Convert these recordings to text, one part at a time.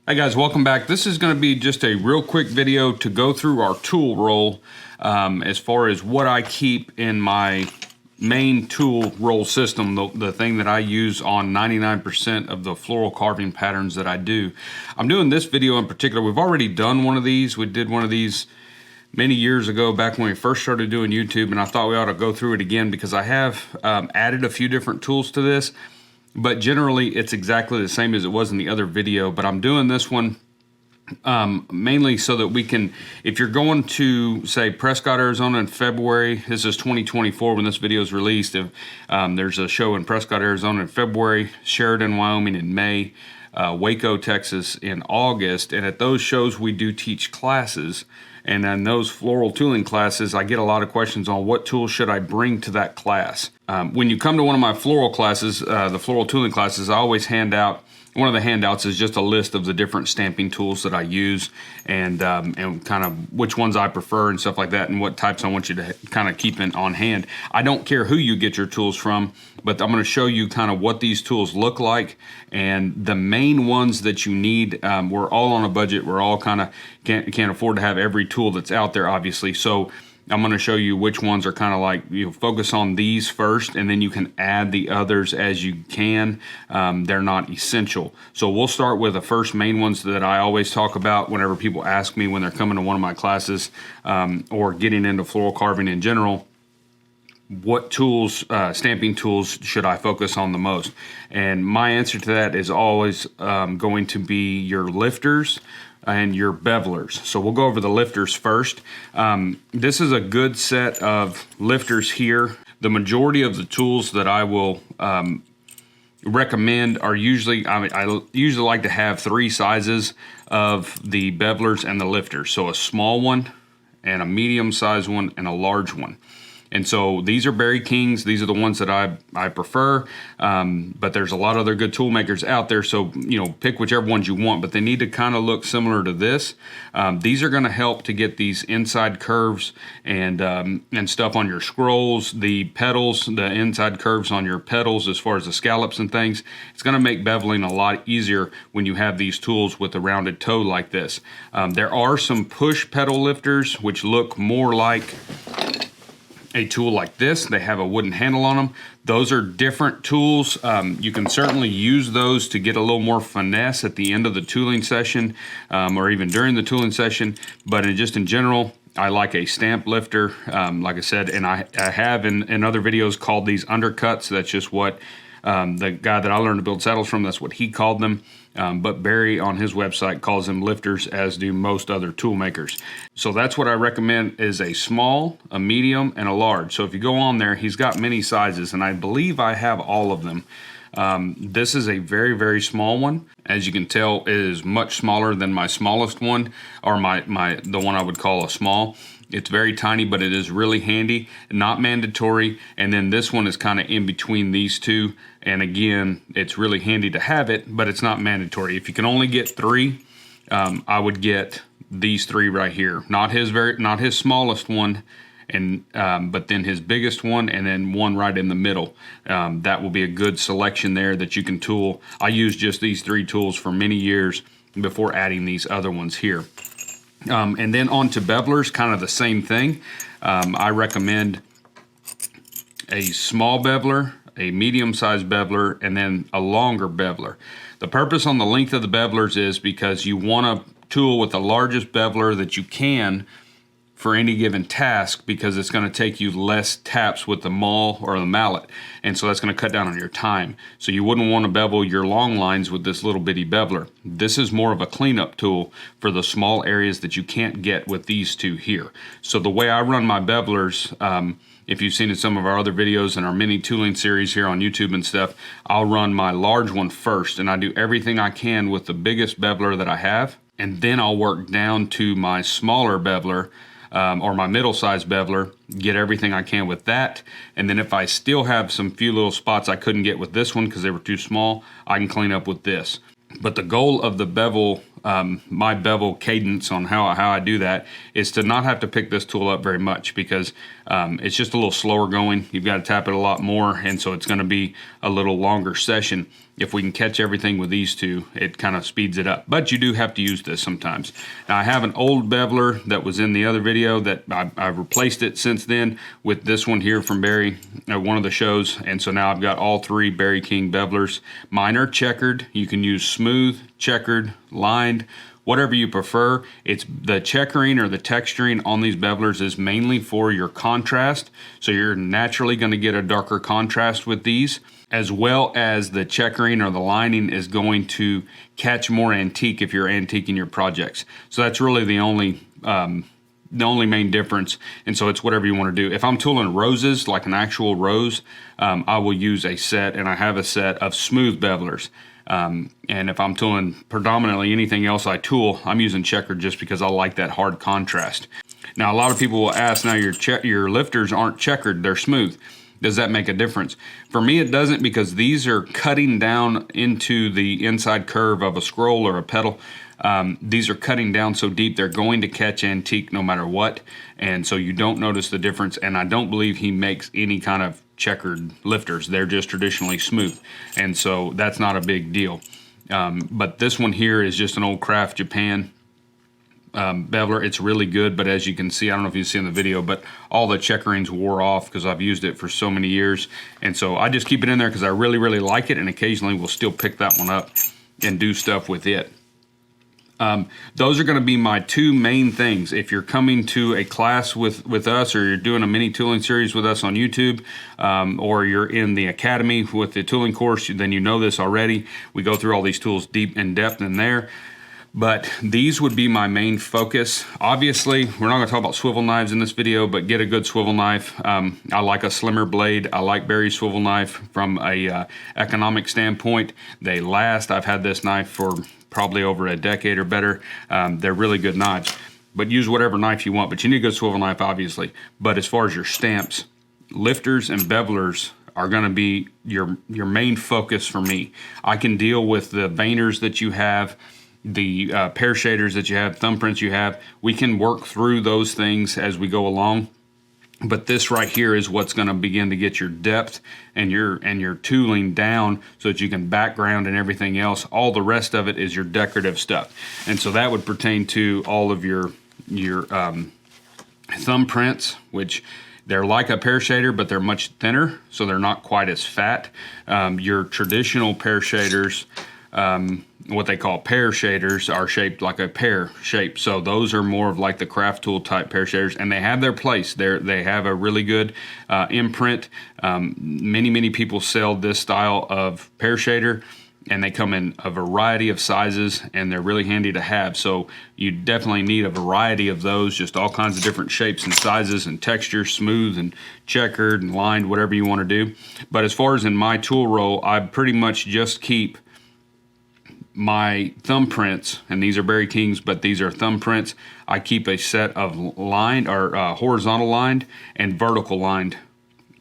Hi guys, welcome back. This is going to be just a real quick video to go through our tool roll as far as what I keep in my main tool roll system, the thing that I use on 99% of the floral carving patterns that I do. I'm doing this video in particular. We've already done one of these. We did one of these many years ago back when we first started doing YouTube, and I thought we ought to go through it again because I have added a few different tools to this. But generally, it's exactly the same as it was in the other video. But I'm doing this one mainly so that we can, if you're going to, say, Prescott, Arizona in February, this is 2024 when this video is released. If there's a show in Prescott, Arizona in February, Sheridan, Wyoming in May, Waco, Texas in August. And at those shows, we do teach classes. And in those floral tooling classes, I get a lot of questions on what tools should I bring to that class. When you come to one of my floral classes, the floral tooling classes, I always hand out, one of the handouts is just a list of the different stamping tools that I use and kind of which ones I prefer and stuff like that, and what types I want you to kind of keep on hand. I don't care who you get your tools from, but I'm going to show you kind of what these tools look like and the main ones that you need. We're all on a budget. We're all kind of can't afford to have every tool that's out there, obviously. So I'm going to show you which ones are kind of like, you know, focus on these first, and then you can add the others as you can. They're not essential. So we'll start with the first main ones that I always talk about whenever people ask me when they're coming to one of my classes or getting into floral carving in general. What tools, stamping tools, should I focus on the most? And my answer to that is always going to be your lifters and your bevelers. So we'll go over the lifters first. This is a good set of lifters here. The majority of the tools that I will recommend are usually, I usually like to have three sizes of the bevelers and the lifters. So a small one and a medium sized one and a large one. And so these are Berry Kings. These are the ones that I prefer, but there's a lot of other good tool makers out there. So, you know, pick whichever ones you want, but they need to kind of look similar to this. These are going to help to get these inside curves and stuff on your scrolls, the petals, the inside curves on your petals as far as the scallops and things. It's going to make beveling a lot easier when you have these tools with a rounded toe like this. There are some push petal lifters which look more like a tool like this. They have a wooden handle on them. Those are different tools. You can certainly use those to get a little more finesse at the end of the tooling session or even during the tooling session. But just in general, I like a stamp lifter, like I said, and I have in other videos called these undercuts. That's just what the guy that I learned to build saddles from, that's what he called them. But Barry on his website calls them lifters, as do most other tool makers. So that's what I recommend, is a small, a medium, and a large. So if you go on there, he's got many sizes, and I believe I have all of them. This is a very, very small one. As you can tell, it is much smaller than my smallest one, or the one I would call a small. It's very tiny, but it is really handy, not mandatory. And then this one is kind of in between these two. And again, it's really handy to have it, but it's not mandatory. If you can only get three, I would get these three right here. Not his smallest one, and but then his biggest one, and then one right in the middle. That will be a good selection there that you can tool. I used just these three tools for many years before adding these other ones here. And then on to bevelers, kind of the same thing. I recommend a small beveler, a medium-sized beveler, and then a longer beveler. The purpose on the length of the bevelers is because you want a tool with the largest beveler that you can for any given task, because it's going to take you less taps with the maul or the mallet, and so that's going to cut down on your time. So you wouldn't want to bevel your long lines with this little bitty beveler. This is more of a cleanup tool for the small areas that you can't get with these two here. So the way I run my bevelers, if you've seen in some of our other videos and our mini tooling series here on YouTube and stuff, I'll run my large one first, and I do everything I can with the biggest beveler that I have, and then I'll work down to my smaller beveler, or my middle-sized beveler, get everything I can with that. And then if I still have some few little spots I couldn't get with this one because they were too small, I can clean up with this. But the goal of the bevel, my bevel cadence on how I do that, is to not have to pick this tool up very much, because it's just a little slower going. You've got to tap it a lot more, and so it's going to be a little longer session. if we can catch everything with these two, it kind of speeds it up. But you do have to use this sometimes. Now I have an old beveler that was in the other video that I've replaced it since then with this one here from Berry, one of the shows. And so now I've got all three Berry King bevelers. Mine are checkered. You can use smooth, checkered, lined, whatever you prefer. It's the checkering or the texturing on these bevelers is mainly for your contrast. So you're naturally going to get a darker contrast with these, as well as the checkering or the lining is going to catch more antique if you're antiquing your projects. So that's really the only main difference. And so it's whatever you want to do. If I'm tooling roses, like an actual rose, I will use a set, and I have a set of smooth bevelers. And if I'm tooling predominantly anything else I tool, I'm using checkered just because I like that hard contrast. Now, a lot of people will ask, now your lifters aren't checkered, they're smooth. Does that make a difference? For me, it doesn't, because these are cutting down into the inside curve of a scroll or a petal. These are cutting down so deep, they're going to catch antique no matter what. And so you don't notice the difference. And I don't believe he makes any kind of checkered lifters. They're just traditionally smooth. And so that's not a big deal. But this one here is just an old Craft Japan beveler. It's really good, but as you can see, I don't know if you see in the video, but all the checkerings wore off because I've used it for so many years. And so I just keep it in there because I really, really like it, and occasionally we'll still pick that one up and do stuff with it. Those are going to be my two main things. If you're coming to a class with us, or you're doing a mini tooling series with us on YouTube, or you're in the academy with the tooling course, then you know this already. We go through all these tools deep in depth in there. But these would be my main focus. Obviously, we're not going to talk about swivel knives in this video, but get a good swivel knife. I like a slimmer blade. I like Berry's swivel knife from a economic standpoint. They last. I've had this knife for probably over a decade or better. They're really good knives. But use whatever knife you want, but you need a good swivel knife, obviously. But as far as your stamps, lifters and bevelers are going to be your main focus for me. I can deal with the veiners that you have, the pear shaders that you have, thumbprints you have. We can work through those things as we go along. But this right here is what's going to begin to get your depth and your tooling down so that you can background and everything else. All the rest of it is your decorative stuff. And so that would pertain to all of your thumbprints, which they're like a pear shader, but they're much thinner, so they're not quite as fat. Your traditional pear shaders, what they call pear shaders, are shaped like a pear shape. So those are more of like the craft tool type pear shaders, and they have their place. They have a really good imprint. Many people sell this style of pear shader, and they come in a variety of sizes, and they're really handy to have. So you definitely need a variety of those, just all kinds of different shapes and sizes and textures, smooth and checkered and lined, whatever you want to do. But as far as in my tool roll, I pretty much just keep my thumbprints, and these are Berry Kings, but these are thumbprints. I keep a set of lined or horizontal lined and vertical lined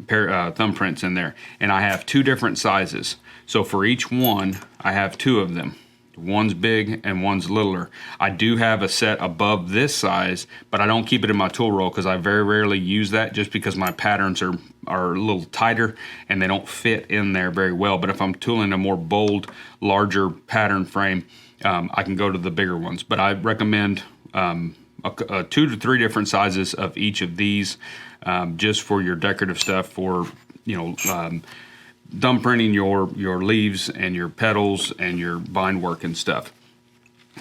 thumbprints in there, and I have two different sizes. So for each one, I have two of them. One's big and one's littler. I do have a set above this size, but I don't keep it in my tool roll because I very rarely use that, just because my patterns are a little tighter and they don't fit in there very well. But if I'm tooling a more bold, larger pattern frame, I can go to the bigger ones. But I recommend 2 to 3 different sizes of each of these, just for your decorative stuff, for thumbprinting your leaves and your petals and your vine work and stuff.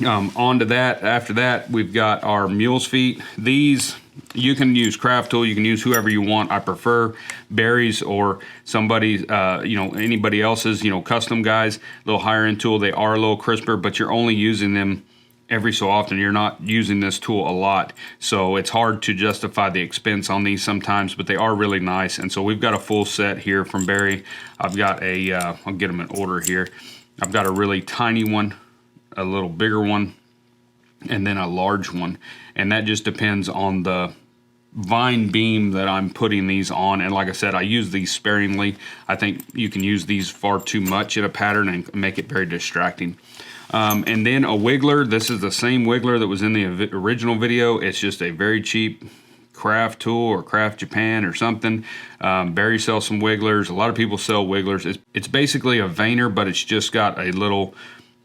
On to that, after that, we've got our mule's feet. These, you can use craft tool, you can use whoever you want. I prefer Berry's or somebody's, anybody else's, custom guys, a little higher end tool. They are a little crisper, but you're only using them every so often. You're not using this tool a lot, so it's hard to justify the expense on these sometimes, but they are really nice. And so we've got a full set here from Berry. I've got I'll get them in order here. I've got a really tiny one, a little bigger one, and then a large one. And that just depends on the vine beam that I'm putting these on. And like I said, I use these sparingly. I think you can use these far too much in a pattern and make it very distracting. And then a wiggler. This is the same wiggler that was in the original video. It's just a very cheap Craft Tool or Craft Japan or something. Barry sells some wigglers. A lot of people sell wigglers. It's basically a veiner, but it's just got a little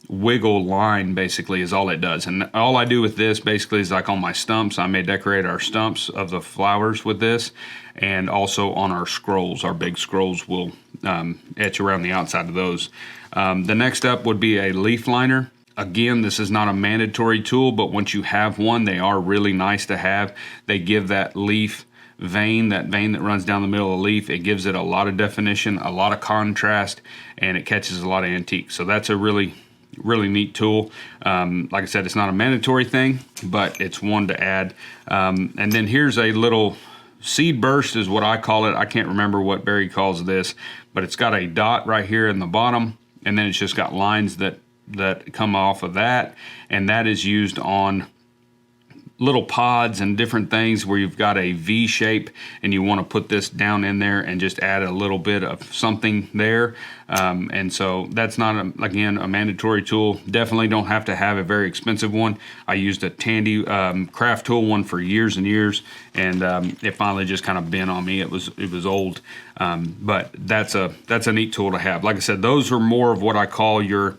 wiggle line, basically, is all it does. And all I do with this basically is like on my stumps. I may decorate our stumps of the flowers with this, and also on our scrolls. Our big scrolls will etch around the outside of those. The next up would be a leaf liner. Again, this is not a mandatory tool, but once you have one, they are really nice to have. They give that leaf vein, that runs down the middle of the leaf, it gives it a lot of definition, a lot of contrast, and it catches a lot of antique. So that's a really neat tool. Like I said, it's not a mandatory thing, but it's one to add. And then here's a little seed burst is what I call it. I can't remember what Barry calls this, but it's got a dot right here in the bottom, and then it's just got lines that come off of that, and that is used on little pods and different things where you've got a V shape and you want to put this down in there and just add a little bit of something there. And so that's not, again, a mandatory tool. Definitely don't have to have a very expensive one. I used a Tandy craft tool one for years and years, and it finally just kind of bent on me. It was old, but that's a neat tool to have. Like I said, those are more of what I call your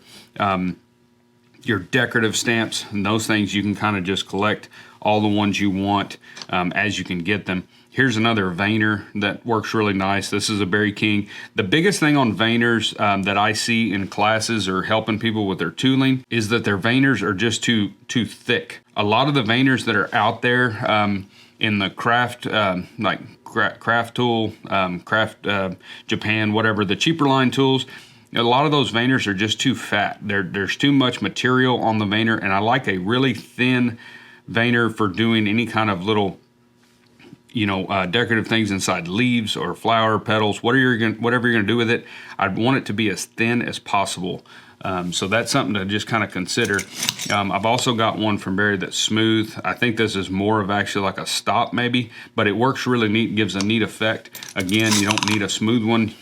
decorative stamps, and those things you can kind of just collect all the ones you want as you can get them. Here's another veiner that works really nice. This is a Berry King. The biggest thing on veiners that I see in classes or helping people with their tooling is that their veiners are just too thick. A lot of the veiners that are out there in the craft, like craft tool, craft Japan, whatever, the cheaper line tools, a lot of those veiners are just too fat. There's too much material on the veiner, and I like a really thin veiner for doing any kind of little, decorative things inside leaves or flower petals, whatever you're gonna do with it. I'd want it to be as thin as possible. So that's something to just kind of consider. I've also got one from Barry that's smooth. I think this is more of actually like a stop maybe, but it works really neat, gives a neat effect. Again, you don't need a smooth one.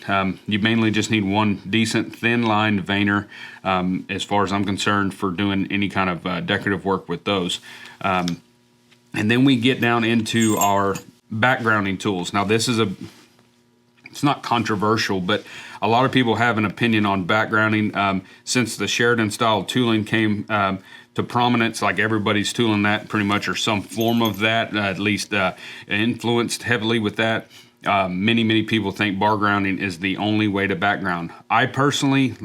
You mainly just need one decent thin lined veiner, as far as I'm concerned, for doing any kind of decorative work with those. And then we get down into our backgrounding tools. Now this is it's not controversial, but a lot of people have an opinion on backgrounding. Since the Sheridan style tooling came to prominence, like everybody's tooling that pretty much, or some form of that, at least influenced heavily with that. Many people think bar grounding is the only way to background. I personally,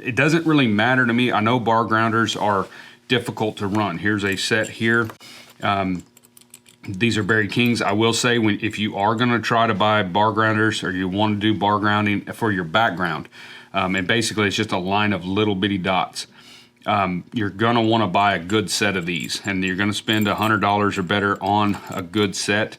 it doesn't really matter to me. I know bar grounders are difficult to run. Here's a set here. These are Berry Kings. I will say, if you are going to try to buy bar grounders, or you want to do bar grounding for your background, and basically it's just a line of little bitty dots, you're going to want to buy a good set of these, and you're going to spend $100 or better on a good set.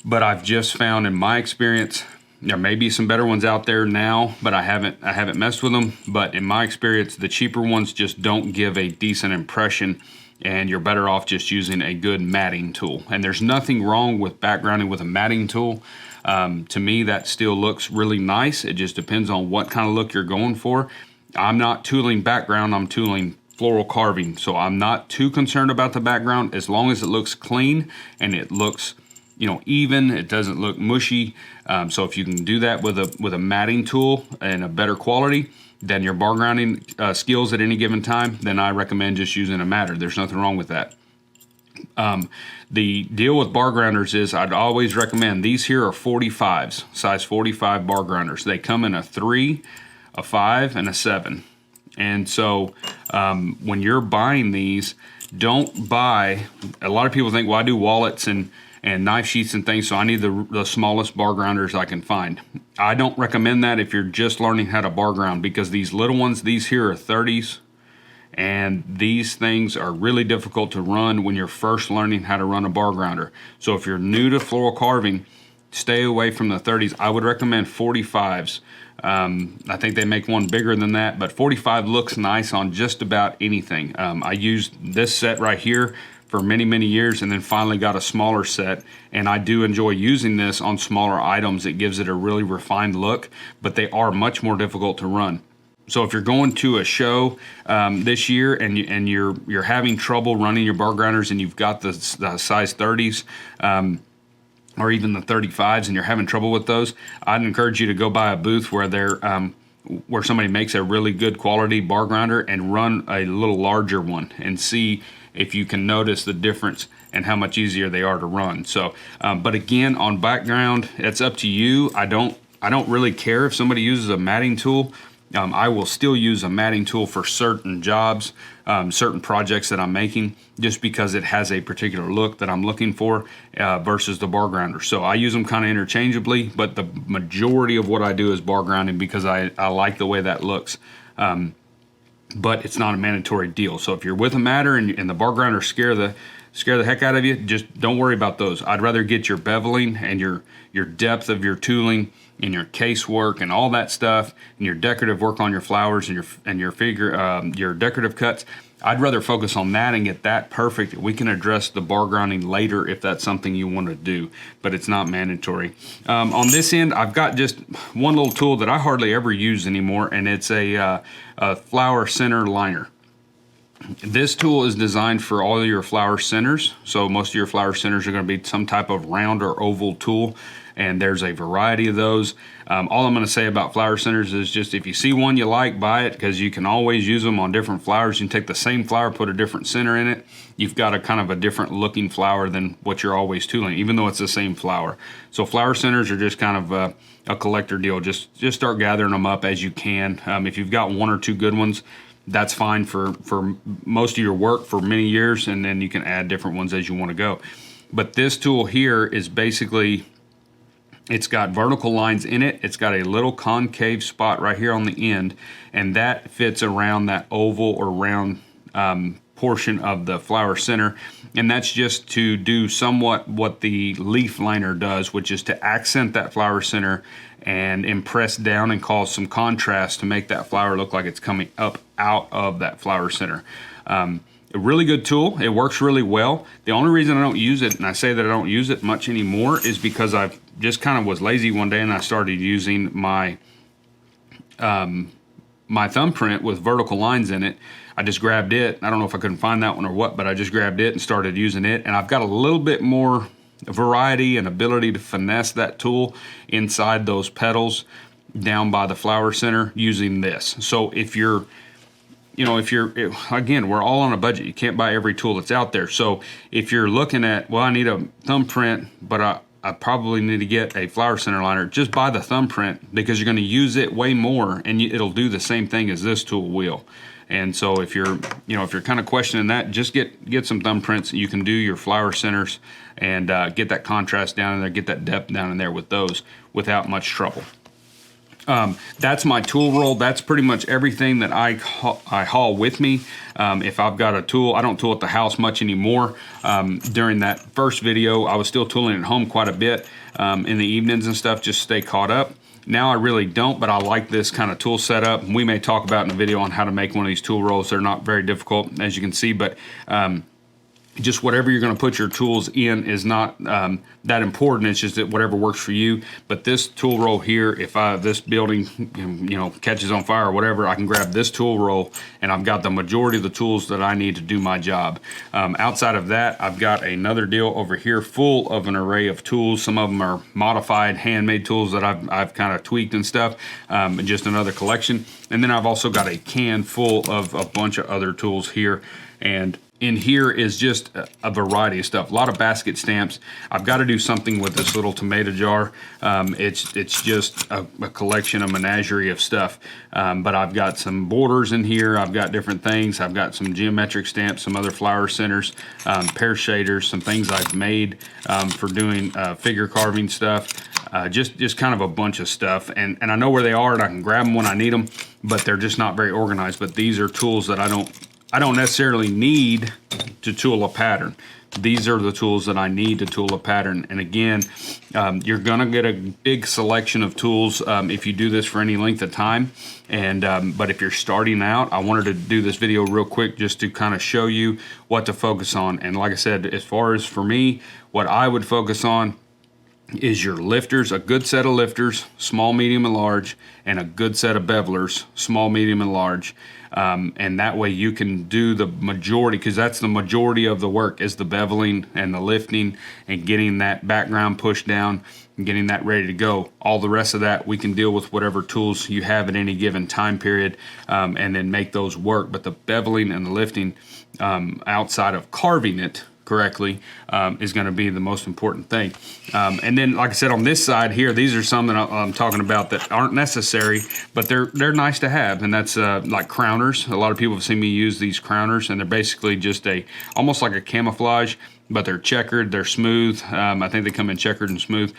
But I've just found, in my experience, there may be some better ones out there now, but I haven't messed with them. But in my experience, the cheaper ones just don't give a decent impression, and you're better off just using a good matting tool. And there's nothing wrong with backgrounding with a matting tool. To me, that still looks really nice. It just depends on what kind of look you're going for. I'm not tooling background, I'm tooling floral carving. So I'm not too concerned about the background, as long as it looks clean and it looks even, it doesn't look mushy. So if you can do that with a matting tool and a better quality than your bar grounding skills at any given time, then I recommend just using a matter. There's nothing wrong with that. The deal with bar grounders is I'd always recommend, these here are 45s, size 45 bar grounders. They come in a 3, a 5, and a 7. And so when you're buying these, don't buy, a lot of people think, well, I do wallets and knife sheaths and things, so I need the smallest bar grounders I can find. I don't recommend that if you're just learning how to bar ground, because these little ones, these here are 30s, and these things are really difficult to run when you're first learning how to run a bar grounder. So if you're new to floral carving, stay away from the 30s. I would recommend 45s. I think they make one bigger than that, but 45 looks nice on just about anything. I used this set right here for many years, and then finally got a smaller set, and I do enjoy using this on smaller items. It gives it a really refined look, but they are much more difficult to run. So if you're going to a show this year and you're having trouble running your bar grinders, and you've got the size 30s or even the 35s, and you're having trouble with those, I'd encourage you to go by a booth where where somebody makes a really good quality bar grinder and run a little larger one and see if you can notice the difference and how much easier they are to run. So, but again, on background, it's up to you. I don't really care if somebody uses a matting tool. I will still use a matting tool for certain jobs, certain projects that I'm making, just because it has a particular look that I'm looking for versus the bar grinder. So I use them kind of interchangeably, but the majority of what I do is bar grinding because I like the way that looks. But it's not a mandatory deal. So if you're with a matter and the bar grinder scare the heck out of you, just don't worry about those. I'd rather get your beveling and your depth of your tooling and your case work and all that stuff, and your decorative work on your flowers and your decorative cuts. I'd rather focus on that and get that perfect. We can address the bar grinding later if that's something you want to do, but it's not mandatory. On this end, I've got just one little tool that I hardly ever use anymore, and it's a flower center liner. This tool is designed for all of your flower centers. So most of your flower centers are going to be some type of round or oval tool, and there's a variety of those. All I'm going to say about flower centers is just if you see one you like, buy it, because you can always use them on different flowers. You can take the same flower, put a different center in it. You've got a kind of a different looking flower than what you're always tooling, even though it's the same flower. So flower centers are just kind of a collector deal. Just start gathering them up as you can. If you've got one or two good ones, that's fine for most of your work for many years, and then you can add different ones as you want to go. But this tool here is basically, it's got vertical lines in it. It's got a little concave spot right here on the end, and that fits around that oval or round portion of the flower center. And that's just to do somewhat what the leaf liner does, which is to accent that flower center and impress down and cause some contrast to make that flower look like it's coming up out of that flower center. A really good tool. It works really well. The only reason I don't use it, and I say that I don't use it much anymore, is because I just kind of was lazy one day and I started using my my thumbprint with vertical lines in it. I just grabbed it. I don't know if I couldn't find that one or what, but I just grabbed it and started using it. And I've got a little bit more variety and ability to finesse that tool inside those petals down by the flower center using this. So if you're, again, we're all on a budget. You can't buy every tool that's out there. So if you're looking at, well, I need a thumbprint, but I probably need to get a flower center liner, just buy the thumbprint, because you're going to use it way more, and it'll do the same thing as this tool will. And so if you're kind of questioning that, just get some thumbprints. You can do your flower centers and get that contrast down in there, get that depth down in there with those without much trouble. That's my tool roll. That's pretty much everything that I haul with me. If I've got a tool, I don't tool at the house much anymore. During that first video, I was still tooling at home quite a bit in the evenings and stuff, just stay caught up. Now I really don't, but I like this kind of tool setup. We may talk about in a video on how to make one of these tool rolls. They're not very difficult, as you can see, but just whatever you're going to put your tools in is not that important. It's just that whatever works for you. But this tool roll here, if this building catches on fire or whatever, I can grab this tool roll and I've got the majority of the tools that I need to do my job. Outside of that, I've got another deal over here full of an array of tools. Some of them are modified handmade tools that I've kind of tweaked and stuff, and just another collection. And then I've also got a can full of a bunch of other tools here. And in here is just a variety of stuff. A lot of basket stamps. I've got to do something with this little tomato jar. It's just a collection, a menagerie of stuff. But I've got some borders in here. I've got different things. I've got some geometric stamps, some other flower centers, pear shaders, some things I've made for doing figure carving stuff. Just kind of a bunch of stuff. And I know where they are, and I can grab them when I need them, but they're just not very organized. But these are tools that I don't necessarily need to tool a pattern. These are the tools that I need to tool a pattern. And again, you're gonna get a big selection of tools if you do this for any length of time. And but if you're starting out, I wanted to do this video real quick just to kind of show you what to focus on. And like I said, as far as for me, what I would focus on is your lifters, a good set of lifters, small, medium, and large, and a good set of bevelers, small, medium, and large. And that way you can do the majority, because that's the majority of the work, is the beveling and the lifting and getting that background pushed down and getting that ready to go. All the rest of that we can deal with whatever tools you have at any given time period, and then make those work. But the beveling and the lifting, outside of carving it correctly, is going to be the most important thing. And then, like I said, on this side here, these are some that I'm talking about that aren't necessary, but they're nice to have, and that's like crowners. A lot of people have seen me use these crowners, and they're basically just almost like a camouflage, but they're checkered, they're smooth. I think they come in checkered and smooth,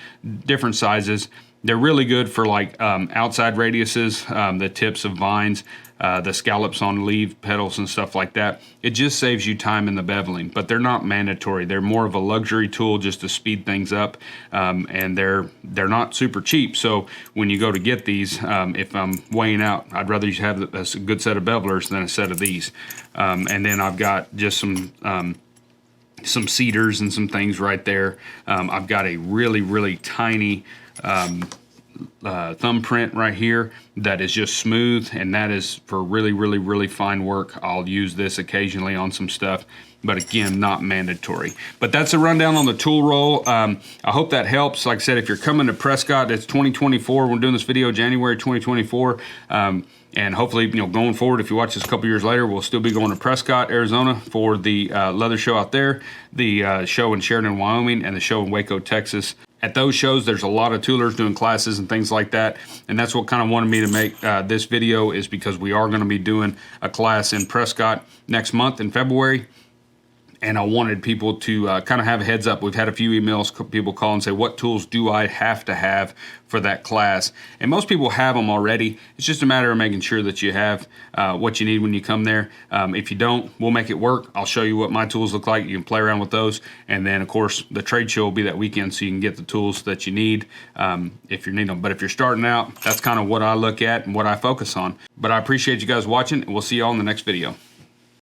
different sizes. They're really good for like outside radiuses, the tips of vines, the scallops on leaf petals and stuff like that. It just saves you time in the beveling, but they're not mandatory. They're more of a luxury tool just to speed things up, and they're not super cheap. So when you go to get these, if I'm weighing out, I'd rather you have a good set of bevelers than a set of these. And then I've got just some cedars and some things right there. I've got a really tiny thumbprint right here that is just smooth, and that is for really fine work. I'll use this occasionally on some stuff, but again, not mandatory. But that's a rundown on the tool roll. I hope that helps. Like I said, if you're coming to Prescott, it's 2024. We're doing this video January 2024. And hopefully, going forward, if you watch this a couple years later, we'll still be going to Prescott, Arizona for the leather show out there, the show in Sheridan, Wyoming, and the show in Waco, Texas. At those shows, there's a lot of toolers doing classes and things like that, and that's what kind of wanted me to make this video, is because we are going to be doing a class in Prescott next month in February. And I wanted people to kind of have a heads up. We've had a few emails, people call and say, what tools do I have to have for that class? And most people have them already. It's just a matter of making sure that you have what you need when you come there. If you don't, we'll make it work. I'll show you what my tools look like. You can play around with those. And then, of course, the trade show will be that weekend, so you can get the tools that you need if you need them. But if you're starting out, that's kind of what I look at and what I focus on. But I appreciate you guys watching, and we'll see you all in the next video.